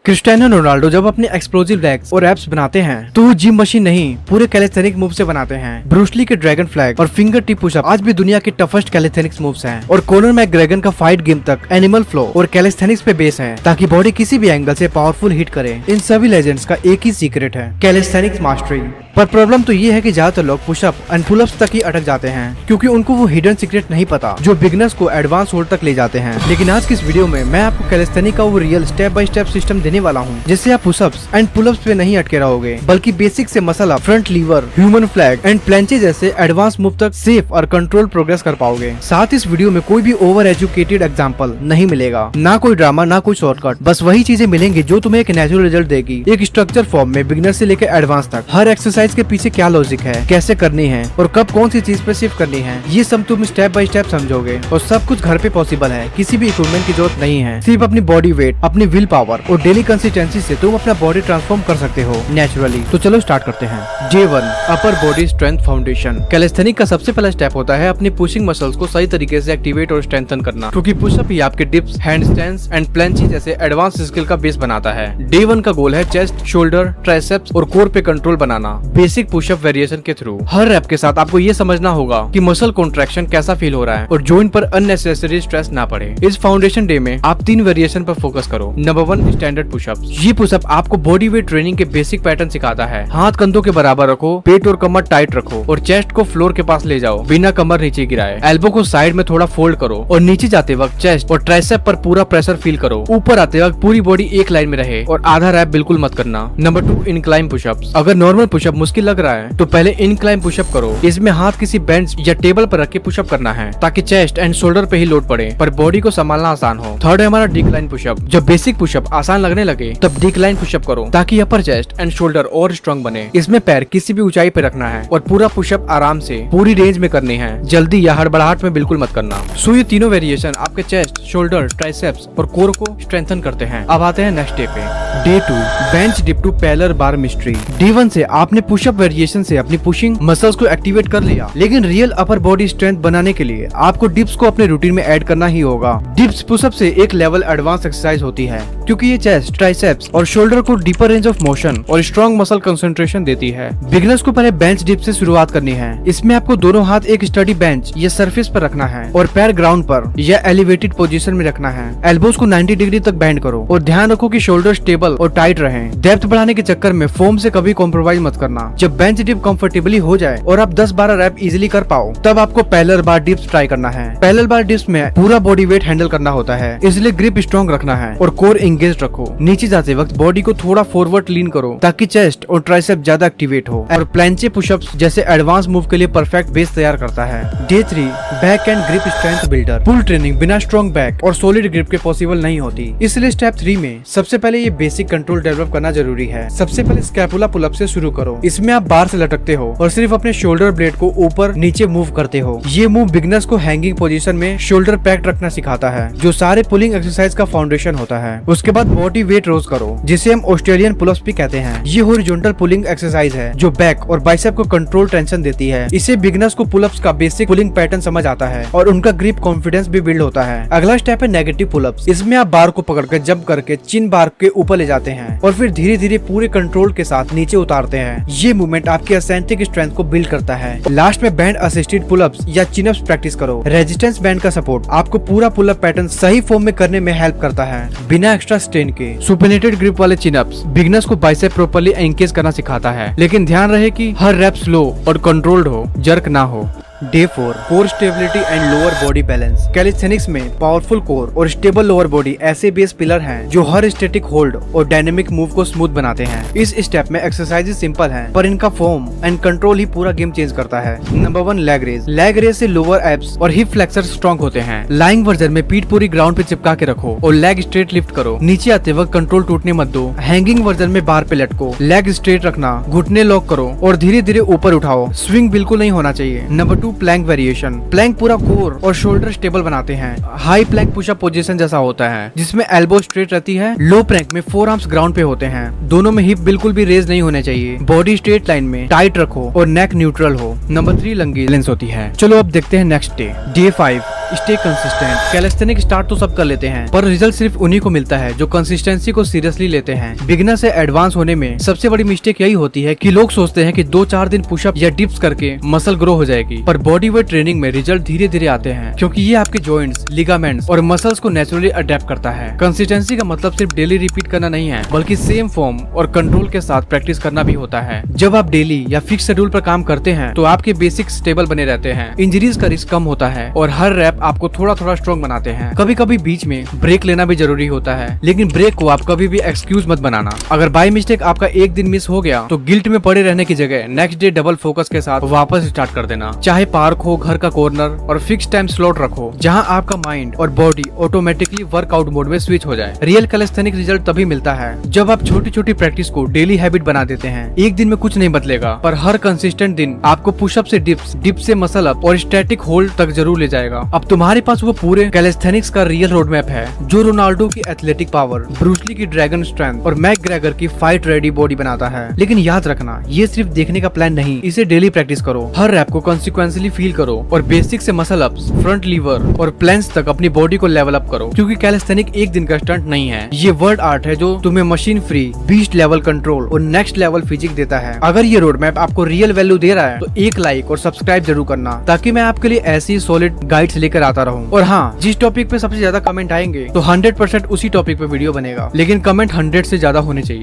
Cristiano Ronaldo जब अपने explosive legs और एब्स बनाते हैं तो वो जिम मशीन नहीं पूरे कैलिस्थेनिक मूव से बनाते हैं। ब्रूस ली के ड्रैगन फ्लैग और फिंगर टिप पुशअप आज भी दुनिया के टफेस्ट कैलिस्थेनिक्स मूव्स हैं और कोनर मैकग्रेगन का फाइट गेम तक एनिमल फ्लो और कैलिस्थेनिक्स पे बेस है ताकि बॉडी किसी भी एंगल से पावरफुल हिट करे। इन सभी लेजेंड्स का एक ही सीक्रेट है, कैलिस्थेनिक्स मास्टरी। पर प्रॉब्लम तो ये है कि ज्यादातर लोग पुशअप एंड पुलअप्स तक ही अटक जाते हैं क्योंकि उनको वो हिडन सीक्रेट नहीं पता जो बिगनर्स को एडवांस होल्ड तक ले जाते हैं। लेकिन आज की इस वीडियो में मैं आपको कैलिस्थेनिक का वो real step by step system देने वाला हूँ जिससे आप पुशअप्स एंड पुलअप्स पे नहीं अटके रहोगे बल्कि बेसिक से muscle up, front lever, human flag and planche जैसे एडवांस मूव तक सेफ और कंट्रोल प्रोग्रेस कर पाओगे। साथ इस वीडियो में कोई भी ओवर एजुकेटेड एग्जाम्पल नहीं मिलेगा, ना कोई ड्रामा ना कोई शॉर्टकट, बस वही चीजें मिलेंगी जो तुम्हें एक नेचुरल रिजल्ट देगी, एक स्ट्रक्चर फॉर्म में बिगिनर से लेकर एडवांस तक। हर एक्सरसाइज के पीछे क्या लॉजिक है, कैसे करनी है और कब कौन सी चीज पे शिफ्ट करनी है, ये सब तुम स्टेप बाय स्टेप समझोगे और सब कुछ घर पे पॉसिबल है। किसी भी इक्विपमेंट की जरूरत नहीं है, सिर्फ अपनी बॉडी वेट, अपनी विल पावर और डेली कंसिस्टेंसी से तुम अपना बॉडी ट्रांसफॉर्म कर सकते हो नेचुरली। तो चलो स्टार्ट करते हैं। Day 1 upper body strength foundation. Calisthenic का सबसे पहला स्टेप होता है अपनी पुशिंग मसल्स को सही तरीके से एक्टिवेट और स्ट्रेंथन करना, क्योंकि पुशअप ही आपके डिप्स, हैंडस्टैंड्स एंड प्लेंची जैसे एडवांस स्किल का बेस बनाता है। डे 1 का गोल है चेस्ट, शोल्डर, ट्राइसेप्स और कोर पे कंट्रोल बनाना बेसिक पुशअप वेरिएशन के थ्रू। हर रैप के साथ आपको ये समझना होगा कि मसल कॉन्ट्रैक्शन कैसा फील हो रहा है और जॉइंट पर अननेसेसरी स्ट्रेस ना पड़े। इस फाउंडेशन डे में आप 3 वेरिएशन पर फोकस करो। Number 1 standard pushup. ये पुशअप आपको बॉडी वेट ट्रेनिंग के बेसिक पैटर्न सिखाता है। हाथ कंधों के बराबर रखो, पेट और कमर टाइट रखो और चेस्ट को फ्लोर के पास ले जाओ बिना कमर नीचे गिराए। एल्बो को साइड में थोड़ा फोल्ड करो और नीचे जाते वक्त चेस्ट और ट्राइसेप पर पूरा प्रेशर फील करो। ऊपर आते वक्त पूरी बॉडी एक लाइन में रहे और आधा रैप बिल्कुल मत करना। Number 2 incline pushups. अगर नॉर्मल पुशअप मुश्किल लग रहा है तो पहले इनक्लाइन पुशअप करो। इसमें हाथ किसी बेंच या टेबल पर रख के पुशअप करना है ताकि चेस्ट एंड शोल्डर पे ही लोड पड़े पर बॉडी को संभालना आसान हो। थर्ड है हमारा डिक्लाइन पुशअप। जब बेसिक पुशअप आसान लगने लगे तब डिक्लाइन पुशअप करो ताकि अपर चेस्ट एंड शोल्डर और स्ट्रॉन्ग बने। इसमें पैर किसी भी ऊंचाई पे रखना है और पूरा पुशअप आराम से पूरी रेंज में करनी है, जल्दी या हड़बड़ाहट में बिल्कुल मत करना। सो ये तीनों वेरिएशन आपके चेस्ट, शोल्डर, ट्राइसेप्स और कोर को स्ट्रेंथन करते हैं। अब आते हैं नेक्स्ट डे पे। Day 2 bench dip to parallel bar mastery. Day 1 से आपने पुशअप वेरिएशन से अपनी पुशिंग मसल्स को एक्टिवेट कर लिया, लेकिन रियल अपर बॉडी स्ट्रेंथ बनाने के लिए आपको डिप्स को अपने रूटीन में ऐड करना ही होगा। डिप्स पुशअप से एक लेवल एडवांस एक्सरसाइज होती है क्योंकि ये चेस्ट, ट्राइसेप्स और शोल्डर को डीपर रेंज ऑफ मोशन और स्ट्रॉन्ग मसल कंसंट्रेशन देती है। बिगिनर्स को पहले बेंच डिप से शुरुआत करनी है। इसमें आपको दोनों हाथ एक स्टडी बेंच या सरफेस पर रखना है और पैर ग्राउंड पर या एलिवेटेड पोजीशन में रखना है। एल्बोज को 90 डिग्री तक बेंड करो और ध्यान रखो कि शोल्डर स्टेबल और टाइट रहें। डेप्थ बढ़ाने के चक्कर में फोम से कभी कॉम्प्रोमाइज मत करना। जब बेंच डिप कंफर्टेबली हो जाए और आप 10-12 रैप इजीली कर पाओ तब आपको पैरेलल बार डिप्स ट्राई करना है। पैरेलल बार डिप्स में पूरा बॉडी वेट हैंडल करना होता है, इसलिए ग्रिप स्ट्रॉन्ग रखना है और कोर एंगेज रखो। नीचे जाते वक्त बॉडी को थोड़ा फॉरवर्ड लीन करो ताकि चेस्ट और ट्राइसेप ज्यादा एक्टिवेट हो और प्लेंचे पुशअप्स जैसे एडवांस मूव के लिए परफेक्ट बेस तैयार करता है। Day 3 back and grip strength builder. Pull training बिना स्ट्रॉन्ग बैक और सॉलिड ग्रिप के पॉसिबल नहीं होती, इसलिए स्टेप 3 में सबसे पहले ये बेसिक कंट्रोल डेवलप करना जरूरी है। सबसे पहले स्कैपुला पुलअप से शुरू करो। इसमें आप बार से लटकते हो और सिर्फ अपने शोल्डर ब्लेड को ऊपर नीचे मूव करते हो। ये मूव बिगिनर्स को हैंगिंग पोजीशन में शोल्डर पैक्ड रखना सिखाता है जो सारे पुलिंग एक्सरसाइज का फाउंडेशन होता है। उसके बाद बॉडी वेट रोज करो जिसे हम ऑस्ट्रेलियन पुलअप्स भी कहते हैं। ये हॉरिजॉन्टल पुलिंग एक्सरसाइज है जो बैक और बाइसेप को कंट्रोल टेंशन देती है। इससे बिगिनर्स को पुलअप्स का बेसिक पुलिंग पैटर्न समझ आता है और उनका ग्रिप कॉन्फिडेंस भी बिल्ड होता है। अगला स्टेप है नेगेटिव पुलअप्स। इसमें आप बार को पकड़कर जंप करके चिन बार के ऊपर ले जाते हैं और फिर धीरे धीरे पूरे कंट्रोल के साथ नीचे उतारते हैं। ये मूवमेंट आपकी एसेंट्रिक स्ट्रेंथ को बिल्ड करता है। लास्ट में बैंड असिस्टेड पुलअप्स या चिनअप्स प्रैक्टिस करो। रेजिस्टेंस बैंड का सपोर्ट आपको पूरा पुलअप पैटर्न सही फॉर्म में करने में हेल्प करता है बिना एक्स्ट्रा स्ट्रेन के। सुपरनेटेड ग्रिप वाले चिनअप्स बिगिनर्स को बाइसेप प्रॉपर्ली एंगेज करना सिखाता है, लेकिन ध्यान रहे कि हर रैप स्लो और कंट्रोल्ड हो, जर्क ना हो। Day 4 core stability and lower body balance. Calisthenics में पावरफुल कोर और स्टेबल लोअर बॉडी ऐसे बेस पिलर हैं जो हर स्टैटिक होल्ड और डायनेमिक मूव को स्मूथ बनाते हैं। इस स्टेप में एक्सरसाइजेस सिंपल हैं, पर इनका फॉर्म एंड कंट्रोल ही पूरा गेम चेंज करता है। Number 1 leg raise. Leg raise से लोअर एब्स और हिप फ्लेक्सर स्ट्रॉन्ग होते हैं। लाइंग वर्जन में पीठ पूरी ग्राउंड पे चिपका के रखो और लेग स्ट्रेट लिफ्ट करो। नीचे आते वक्त कंट्रोल टूटने मत दो। हैंगिंग वर्जन में बार पे लटको, लेग स्ट्रेट रखना, घुटने लॉक करो और धीरे धीरे ऊपर उठाओ। स्विंग बिल्कुल नहीं होना चाहिए। Number 2 plank variation. प्लैंक पूरा कोर और शोल्डर स्टेबल बनाते हैं। हाई प्लैंक पुशअप पोजीशन जैसा होता है जिसमें एल्बो स्ट्रेट रहती है। लो प्लैंक में फोर आर्म्स ग्राउंड पे होते हैं। दोनों में हिप बिल्कुल भी रेज नहीं होने चाहिए। बॉडी स्ट्रेट लाइन में टाइट रखो और नेक न्यूट्रल हो। नंबर 3 लंगी लेंस होती है। चलो अब देखते हैं next day. Day 5 stay consistent. Calisthenic start तो सब कर लेते हैं, पर रिजल्ट सिर्फ उन्हीं को मिलता है जो कंसिस्टेंसी को सीरियसली लेते हैं। बिगिनर से एडवांस होने में सबसे बड़ी मिस्टेक यही होती है कि लोग सोचते हैं कि 2-4 दिन पुशअप या डिप्स करके मसल ग्रो हो जाएगी, पर बॉडी वेट ट्रेनिंग में रिजल्ट धीरे धीरे आते हैं, क्योंकि ये आपके जॉइंट्स, लिगामेंट्स और मसल्स को नेचुरली अडेप्ट करता है। कंसिस्टेंसी का मतलब सिर्फ डेली रिपीट करना नहीं है, बल्कि सेम फॉर्म और कंट्रोल के साथ प्रैक्टिस करना भी होता है। जब आप डेली या फिक्स शेड्यूल पर काम करते हैं तो आपके बेसिक स्टेबल बने रहते हैं, इंजरीज का रिस्क कम होता है और हर रैप आपको थोड़ा थोड़ा स्ट्रॉन्ग बनाते हैं। कभी कभी बीच में ब्रेक लेना भी जरूरी होता है, लेकिन ब्रेक को आप कभी भी एक्सक्यूज मत बनाना। अगर बाय मिस्टेक आपका एक दिन मिस हो गया तो गिल्ट में पड़े रहने की जगह नेक्स्ट डे डबल फोकस के साथ वापस स्टार्ट कर देना। चाहे पार्क हो, घर का कॉर्नर और फिक्स टाइम स्लॉट रखो जहां आपका माइंड और बॉडी ऑटोमेटिकली वर्कआउट मोड में स्विच हो जाए। रियल कैलिस्थेनिक रिजल्ट तभी मिलता है जब आप छोटी छोटी प्रैक्टिस को डेली हैबिट बना देते हैं। एक दिन में कुछ नहीं बदलेगा, पर हर कंसिस्टेंट दिन आपको पुशअप से डिप्स, डिप्स से मसल अप और स्टैटिक होल्ड तक जरूर ले जाएगा। अब तुम्हारे पास वो पूरे कैलिस्थेनिक्स का रियल रोड मैप है जो रोनाल्डो की एथलेटिक पावर, ब्रूस ली की ड्रैगन स्ट्रेंथ और मैकग्रेगर की फाइट रेडी बॉडी बनाता है। लेकिन याद रखना, ये सिर्फ देखने का प्लान नहीं, इसे डेली प्रैक्टिस करो, हर रैप को कॉन्सिक्वेंसली फील करो और बेसिक से मसल अप्स, फ्रंट लीवर और प्लेंस तक अपनी बॉडी को लेवल अप करो। क्योंकि कैलिस्थेनिक एक दिन का स्टंट नहीं है, ये वर्ड आर्ट है जो तुम्हें machine free, beast level control और नेक्स्ट लेवल फिजिक देता है। अगर ये रोड मैप आपको रियल वैल्यू दे रहा है तो एक लाइक और सब्सक्राइब जरूर करना, ताकि मैं आपके लिए ऐसी सॉलिड गाइड्स लेकर आता रहूं। और हाँ, जिस टॉपिक पे सबसे ज्यादा कमेंट आएंगे तो 100% उसी टॉपिक पे वीडियो बनेगा, लेकिन कमेंट 100 से ज्यादा होने चाहिए।